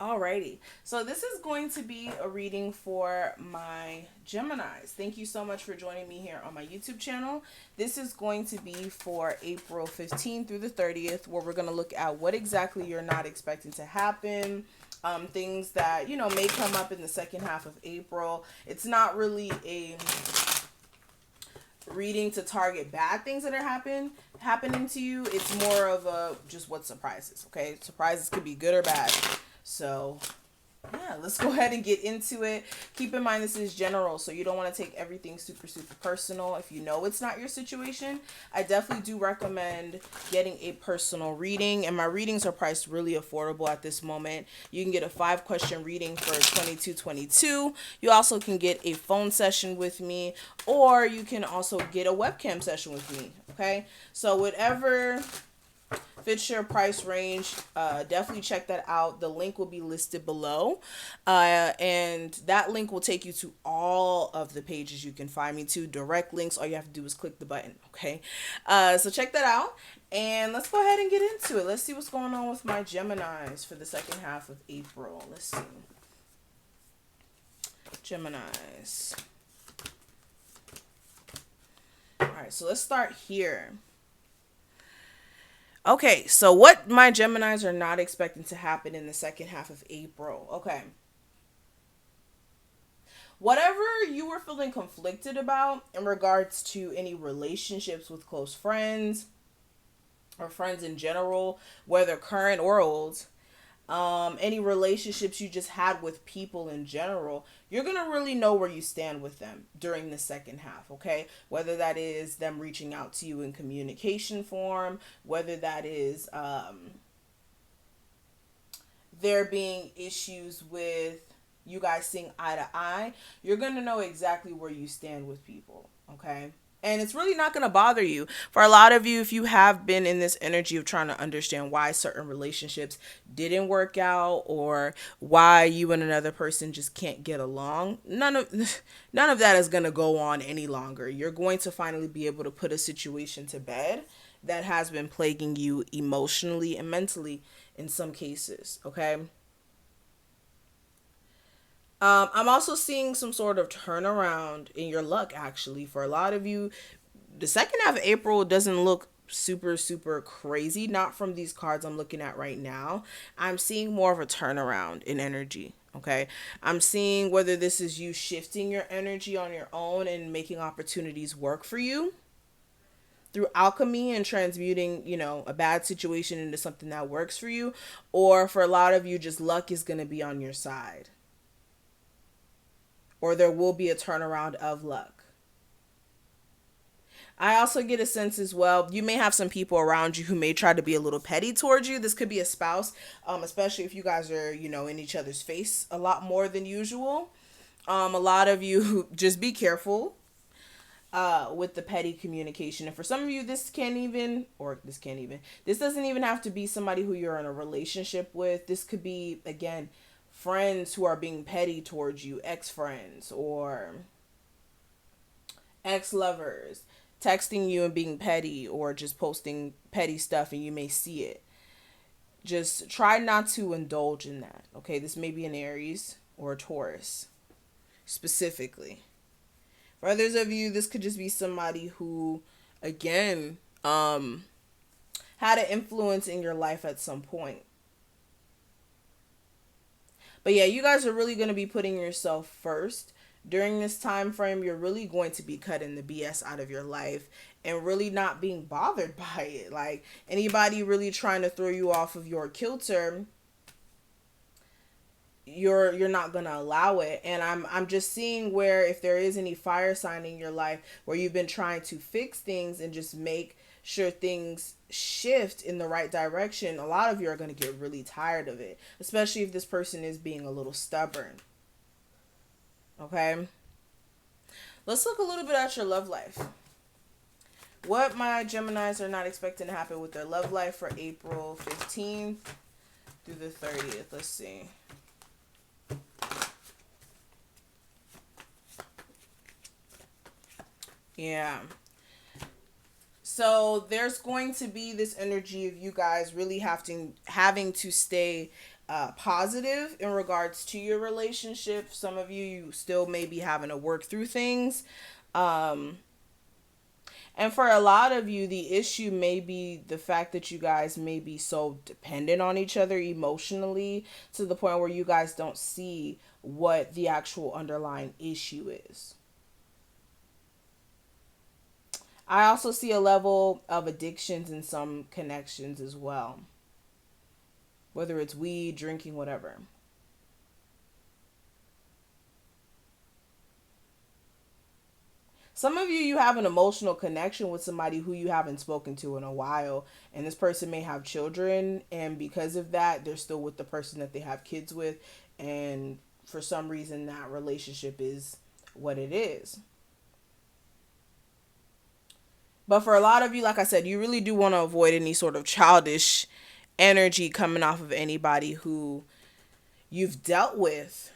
Alrighty. So this is going to be a reading for my Geminis. Thank you so much for joining me here on my YouTube channel. This is going to be for April 15th through the 30th, where we're going to look at what exactly you're not expecting to happen. Things that, may come up in the second half of April. It's not really a reading to target bad things that are happening to you. It's more of a just what surprises. Okay, surprises could be good or bad. So yeah, let's go ahead and get into it. Keep in mind this is general, so you don't want to take everything super, super personal. If you know it's not your situation, I definitely do recommend getting a personal reading. And my readings are priced really affordable at this moment. You can get a 5-question reading for $22.22. You also can get a phone session with me, or you can also get a webcam session with me. Okay, so whatever fits your price range, definitely check that out. The link will be listed below, and that link will take you to all of the pages you can find me to. Direct links. All you have to do is click the button. Okay, so check that out, and let's go ahead and get into it. Let's see what's going on with my Geminis for the second half of April. Let's see. Geminis. All right, so let's start here. Okay, so what my Geminis are not expecting to happen in the second half of April. Okay. Whatever you were feeling conflicted about in regards to any relationships with close friends or friends in general, whether current or old, any relationships you just had with people in general, you're going to really know where you stand with them during the second half, okay? Whether that is them reaching out to you in communication form, whether that is there being issues with you guys seeing eye to eye, you're going to know exactly where you stand with people, okay? And it's really not going to bother you. For a lot of you, if you have been in this energy of trying to understand why certain relationships didn't work out or why you and another person just can't get along, none of that is going to go on any longer. You're going to finally be able to put a situation to bed that has been plaguing you emotionally and mentally in some cases, okay? I'm also seeing some sort of turnaround in your luck, actually. For a lot of you, the second half of April doesn't look super, super crazy. Not from these cards I'm looking at right now. I'm seeing more of a turnaround in energy. Okay. I'm seeing whether this is you shifting your energy on your own and making opportunities work for you through alchemy and transmuting, a bad situation into something that works for you. Or for a lot of you, just luck is going to be on your side, or there will be a turnaround of luck. I also get a sense as well, you may have some people around you who may try to be a little petty towards you. This could be a spouse, especially if you guys are, in each other's face a lot more than usual. A lot of you just be careful with the petty communication. And for some of you, this doesn't even have to be somebody who you're in a relationship with. This could be, again, friends who are being petty towards you, ex-friends or ex-lovers texting you and being petty, or just posting petty stuff and you may see it. Just try not to indulge in that. Okay, this may be an Aries or a Taurus specifically. For others of you, this could just be somebody who, again, had an influence in your life at some point. But yeah, you guys are really going to be putting yourself first. During this time frame, you're really going to be cutting the BS out of your life and really not being bothered by it. Like anybody really trying to throw you off of your kilter, you're not going to allow it. And I'm just seeing where if there is any fire sign in your life where you've been trying to fix things and just make sure things shift in the right direction, a lot of you are going to get really tired of it, especially if this person is being a little stubborn. Okay, let's look a little bit at your love life. What my Geminis are not expecting to happen with their love life for April 15th through the 30th. Let's see. Yeah. So there's going to be this energy of you guys really having to stay positive in regards to your relationship. Some of you still may be having to work through things. And for a lot of you, the issue may be the fact that you guys may be so dependent on each other emotionally to the point where you guys don't see what the actual underlying issue is. I also see a level of addictions in some connections as well, whether it's weed, drinking, whatever. Some of you have an emotional connection with somebody who you haven't spoken to in a while, and this person may have children, and because of that, they're still with the person that they have kids with, and for some reason, that relationship is what it is. But for a lot of you, like I said, you really do want to avoid any sort of childish energy coming off of anybody who you've dealt with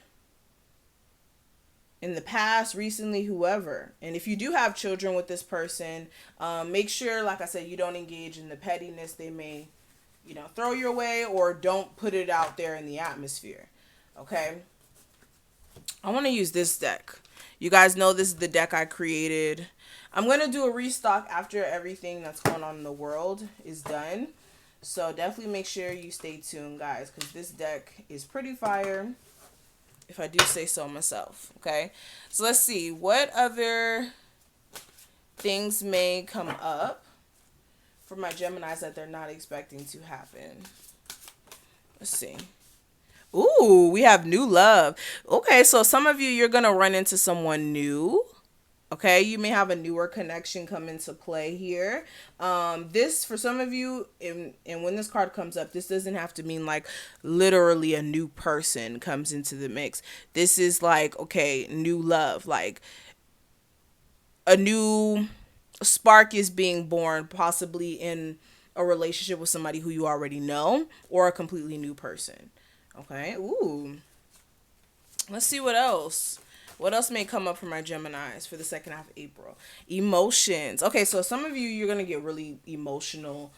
in the past, recently, whoever. And if you do have children with this person, make sure, like I said, you don't engage in the pettiness they may, throw your way, or don't put it out there in the atmosphere. Okay? I want to use this deck. You guys know this is the deck I created. I'm going to do a restock after everything that's going on in the world is done. So definitely make sure you stay tuned, guys, because this deck is pretty fire, if I do say so myself. Okay, so let's see what other things may come up for my Geminis that they're not expecting to happen. Let's see. Ooh, we have new love. Okay, so some of you, you're going to run into someone new. Okay, you may have a newer connection come into play here. This, for some of you, and when this card comes up, this doesn't have to mean like literally a new person comes into the mix. This is like, okay, new love, like a new spark is being born, possibly in a relationship with somebody who you already know, or a completely new person. Okay, ooh. Let's see what else. What else may come up for my Geminis for the second half of April? Emotions. Okay, so some of you, you're going to get really emotional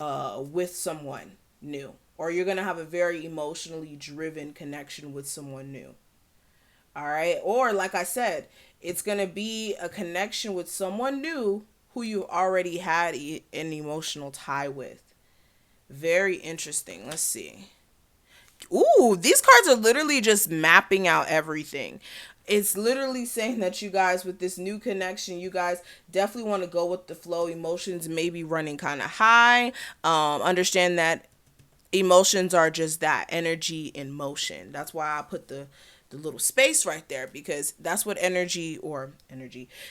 with someone new. Or you're going to have a very emotionally driven connection with someone new. All right? Or like I said, it's going to be a connection with someone new who you already had an emotional tie with. Very interesting. Let's see. Ooh, these cards are literally just mapping out everything. It's literally saying that you guys, with this new connection, you guys definitely want to go with the flow. Emotions may be running kind of high. Understand that emotions are just that, energy in motion. That's why I put the little space right there, because that's what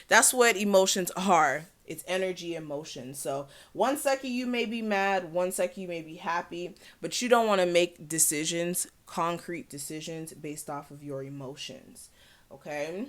that's what emotions are. It's energy and motion. So 1 second you may be mad, 1 second you may be happy, but you don't want to make decisions, concrete decisions based off of your emotions. Okay.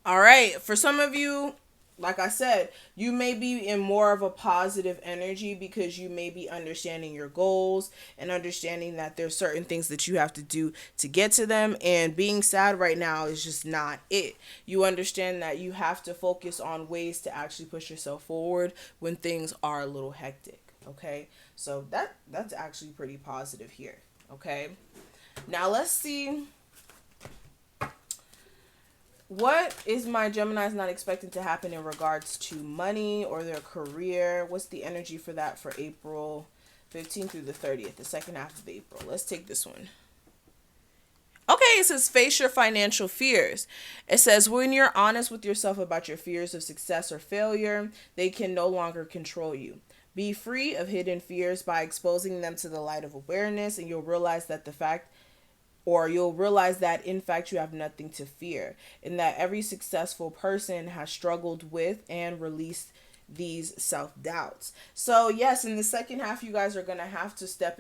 All right. For some of you, like I said, you may be in more of a positive energy because you may be understanding your goals and understanding that there's certain things that you have to do to get to them. And being sad right now is just not it. You understand that you have to focus on ways to actually push yourself forward when things are a little hectic. Okay. So that's actually pretty positive here. Okay. Now let's see. What is my Geminis not expecting to happen in regards to money or their career? What's the energy for that for April 15th through the 30th, the second half of April? Let's take this one. Okay, it says face your financial fears. It says when you're honest with yourself about your fears of success or failure, they can no longer control you. Be free of hidden fears by exposing them to the light of awareness, and you'll realize that in fact you have nothing to fear, and that every successful person has struggled with and released these self-doubts. So yes, in the second half, you guys are going to have to step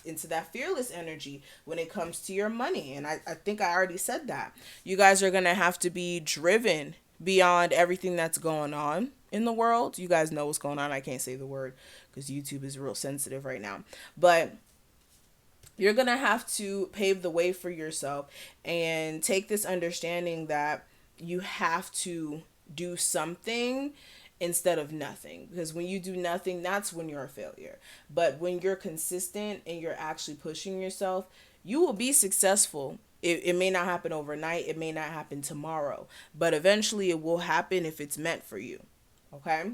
into that fearless energy when it comes to your money. And I think I already said that. You guys are going to have to be driven beyond everything that's going on in the world. You guys know what's going on. I can't say the word because YouTube is real sensitive right now. But you're going to have to pave the way for yourself and take this understanding that you have to do something instead of nothing. Because when you do nothing, that's when you're a failure. But when you're consistent and you're actually pushing yourself, you will be successful. It may not happen overnight, it may not happen tomorrow, but eventually it will happen if it's meant for you. Okay?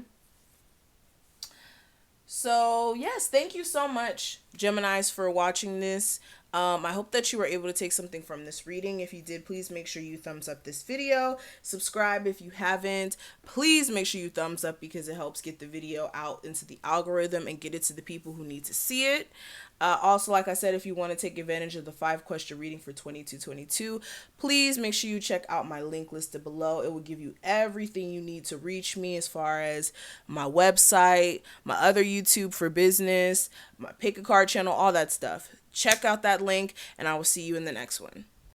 So, yes, thank you so much, Geminis, for watching this. I hope that you were able to take something from this reading. If you did, please make sure you thumbs up this video. Subscribe if you haven't. Please make sure you thumbs up because it helps get the video out into the algorithm and get it to the people who need to see it. Also, like I said, if you want to take advantage of the 5-question reading for 2222, please make sure you check out my link listed below. It will give you everything you need to reach me as far as my website, my other YouTube for business, my pick a card channel, all that stuff. Check out that link, and I will see you in the next one.